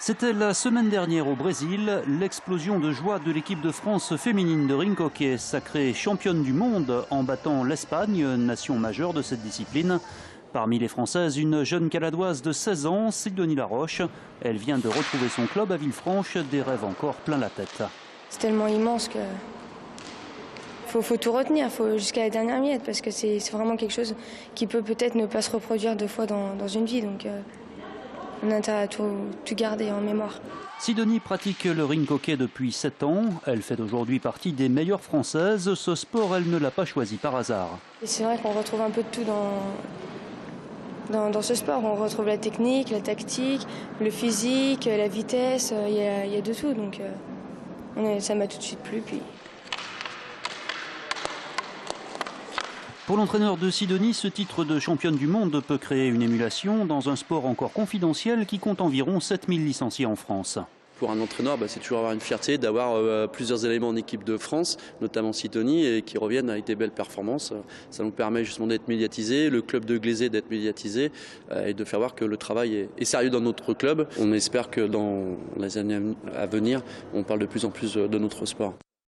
C'était la semaine dernière au Brésil, l'explosion de joie de l'équipe de France féminine de rink hockey, sacrée championne du monde en battant l'Espagne, nation majeure de cette discipline. Parmi les Françaises, une jeune Caladoise de 16 ans, Sidonie Laroche. Elle vient de retrouver son club à Villefranche, des rêves encore plein la tête. C'est tellement immense que faut tout retenir, jusqu'à la dernière miette, parce que c'est vraiment quelque chose qui peut peut-être ne pas se reproduire deux fois dans une vie. Donc on a intérêt à tout garder en mémoire. Sidonie pratique le rink hockey depuis 7 ans. Elle fait aujourd'hui partie des meilleures Françaises. Ce sport, elle ne l'a pas choisi par hasard. C'est vrai qu'on retrouve un peu de tout dans ce sport. On retrouve la technique, la tactique, le physique, la vitesse, il y a de tout. Donc ça m'a tout de suite plu. Pour l'entraîneur de Sidonie, ce titre de championne du monde peut créer une émulation dans un sport encore confidentiel qui compte environ 7000 licenciés en France. Pour un entraîneur, c'est toujours avoir une fierté d'avoir plusieurs éléments en équipe de France, notamment Sidonie, et qui reviennent avec des belles performances. Ça nous permet justement d'être médiatisés, le club de Glaisé d'être médiatisé et de faire voir que le travail est sérieux dans notre club. On espère que dans les années à venir, on parle de plus en plus de notre sport.